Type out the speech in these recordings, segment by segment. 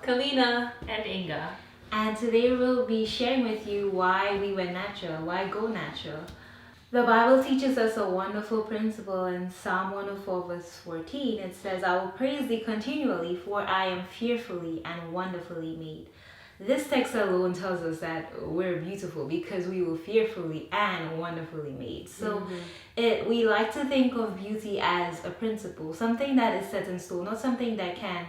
Kalina. And Inga. And today we'll be sharing with you why we went natural, why go natural. The Bible teaches us a wonderful principle in Psalm 104 verse 14. It says, I will praise thee continually, for I am fearfully and wonderfully made. This text alone tells us that we're beautiful because we were fearfully and wonderfully made. So we like to think of beauty as a principle, something that is set in stone, not something that can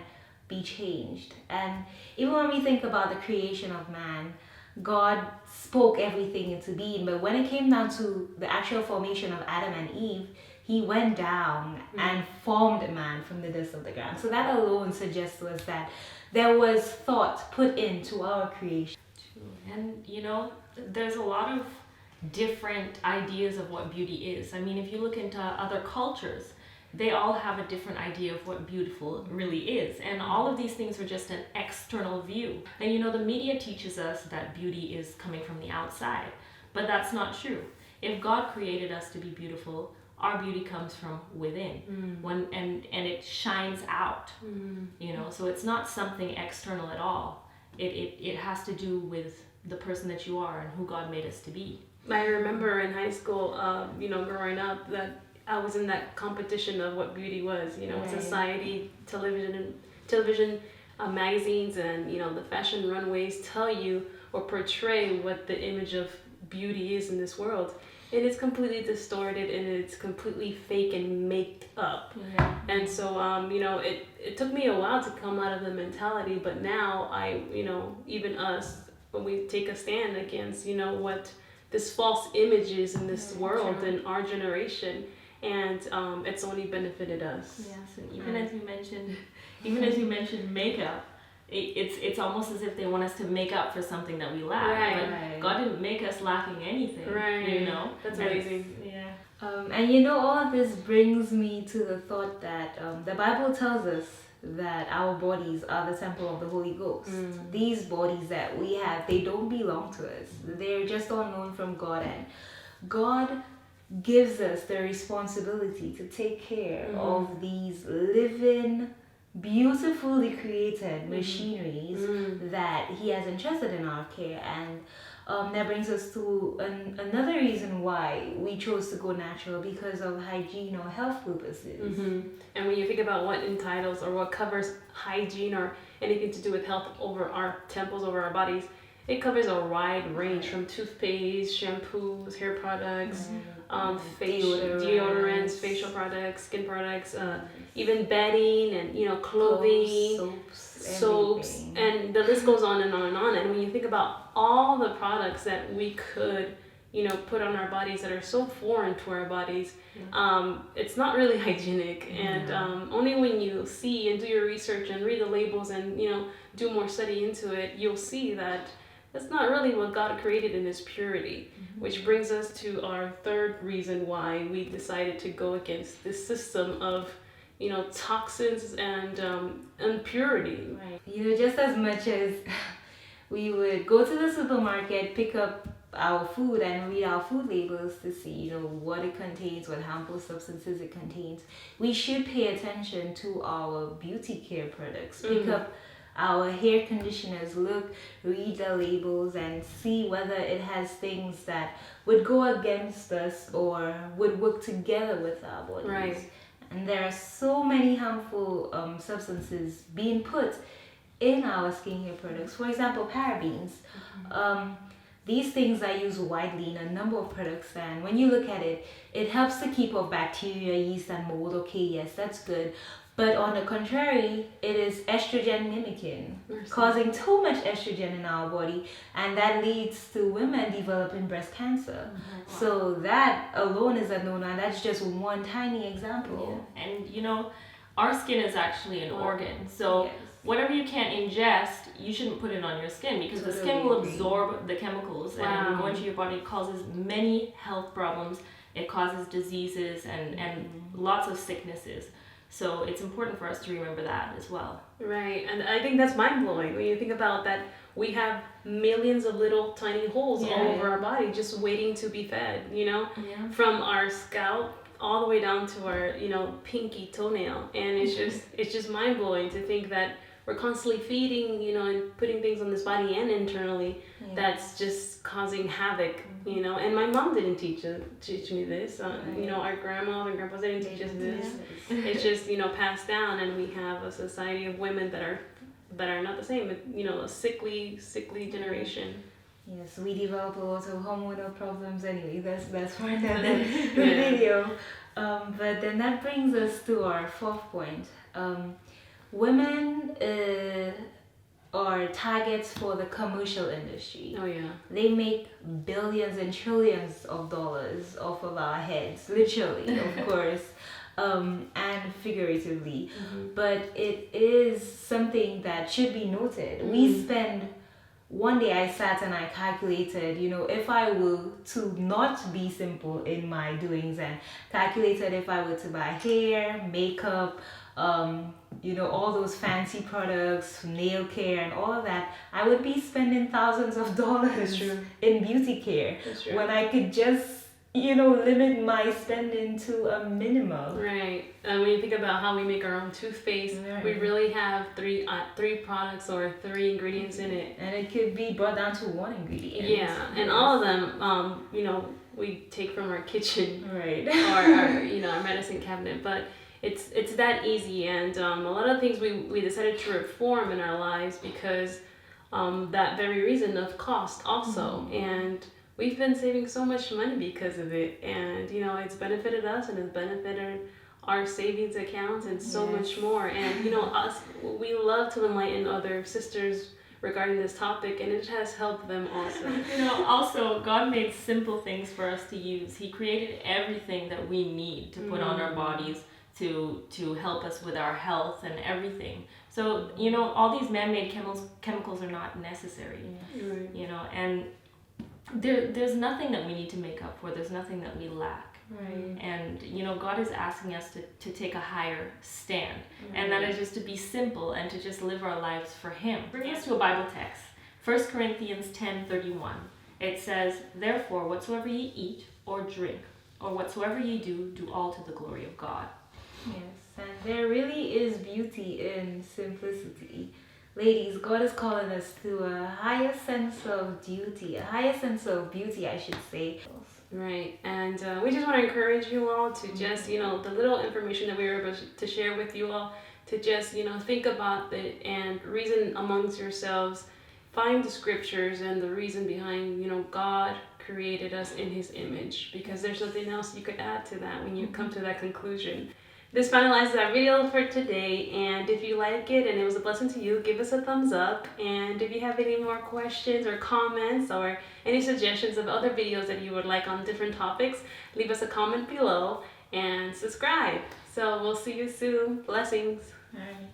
be changed. And even when we think about the creation of man, God spoke everything into being, but when it came down to the actual formation of Adam and Eve, he went down and formed man from the dust of the ground. So that alone suggests to us that there was thought put into our creation. And there's a lot of different ideas of what beauty is. I mean, if you look into other cultures, they all have a different idea of what beautiful really is. And all of these things are just an external view. And the media teaches us that beauty is coming from the outside, but that's not true. If God created us to be beautiful, our beauty comes from within. And it shines out. So it's not something external at all. It has to do with the person that you are and who God made us to be. I remember in high school, growing up, that I was in that competition of what beauty was. Society, television, magazines, and the fashion runways tell you or portray what the image of beauty is in this world. And it's completely distorted and it's completely fake and made up. And so, it took me a while to come out of the mentality, but now even us, when we take a stand against, what this false image is in this world in our generation, and it's only benefited us. Yes, and even as you mentioned makeup, it's almost as if they want us to make up for something that we lack. Right. But God didn't make us lacking anything. Right. That's amazing. Yeah. All of this brings me to the thought that the Bible tells us that our bodies are the temple of the Holy Ghost. These bodies that we have, they don't belong to us. They're just on loan from God, and God gives us the responsibility to take care of these living, beautifully created machineries that he has entrusted in our care. And that brings us to another reason why we chose to go natural, because of hygiene or health purposes. And when you think about what entitles or what covers hygiene or anything to do with health over our temples, over our bodies, it covers a wide range from toothpaste, shampoos, hair products, deodorants, facial products, skin products, even bedding and clothing, soaps, and the list goes on and on and on. And when you think about all the products that we could put on our bodies that are so foreign to our bodies, it's not really hygienic. And only when you see and do your research and read the labels and do more study into it, you'll see that that's not really what God created in His purity. Which brings us to our third reason why we decided to go against this system of toxins and impurity. Right. Just as much as we would go to the supermarket, pick up our food and read our food labels to see what it contains, what harmful substances it contains, we should pay attention to our beauty care products. Pick up our hair conditioners, read the labels and see whether it has things that would go against us or would work together with our bodies. Right. And there are so many harmful substances being put in our skincare products. For example, parabens. These things are used widely in a number of products, and when you look at it, it helps to keep off bacteria, yeast, and mold. Okay, yes, that's good. But on the contrary, it is estrogen mimicking, causing too much estrogen in our body, and that leads to women developing breast cancer. So that alone is a no-no, and that's just one tiny example. Yeah. And our skin is actually an organ. So whatever you can't ingest, you shouldn't put it on your skin, because the skin will absorb the chemicals and go into your body. It causes many health problems. It causes diseases and lots of sicknesses. So it's important for us to remember that as well. Right, and I think that's mind-blowing when you think about that. We have millions of little tiny holes all over our body just waiting to be fed, from our scalp all the way down to our, pinky toenail. And it's just mind-blowing to think that we're constantly feeding, and putting things on this body and internally, Yeah. that's just causing havoc, and my mom didn't teach me this. Our grandmas and grandpas didn't teach us this. It's just, passed down, and we have a society of women that are not the same, a sickly generation. Yes, we develop a lot of hormonal problems anyway. That's for another video. But then that brings us to our fourth point. Women are targets for the commercial industry. Oh yeah. They make billions and trillions of dollars off of our heads, literally, of course, and figuratively. But it is something that should be noted. We spend. One day I sat and I calculated, if I were to not be simple in my doings, and calculated if I were to buy hair, makeup, all those fancy products, nail care and all of that, I would be spending thousands of dollars in beauty care when I could just, limit my spending to a minimum. Right. And when you think about how we make our own toothpaste, we really have three products or 3 ingredients in it. And it could be brought down to 1 ingredient. Yeah, and all of them, we take from our kitchen, right, or our medicine cabinet. But it's that easy, and a lot of things we decided to reform in our lives because that very reason of cost also, and we've been saving so much money because of it, and it's benefited us and it's benefited our savings accounts and so much more. And we love to enlighten other sisters regarding this topic, and it has helped them also. Also God made simple things for us to use. He created everything that we need to put on our bodies to help us with our health and everything. So all these man-made chemicals are not necessary. And there's nothing that we need to make up for. There's nothing that we lack. Right. And God is asking us to take a higher stand, and that is just to be simple and to just live our lives for Him. Bring us to a Bible text, 1 Corinthians 10:31. It says, "Therefore, whatsoever ye eat or drink, or whatsoever ye do all to the glory of God." Yes, and there really is beauty in simplicity. Ladies, God is calling us to a higher sense of duty, a higher sense of beauty, I should say. Right, and we just want to encourage you all to just, the little information that we were able to share with you all, to just, think about it and reason amongst yourselves, find the scriptures and the reason behind, God created us in His image, because there's nothing else you could add to that when you come to that conclusion. This finalizes our video for today, and if you like it and it was a blessing to you, give us a thumbs up. And if you have any more questions or comments or any suggestions of other videos that you would like on different topics, leave us a comment below and subscribe. So we'll see you soon. Blessings. All right.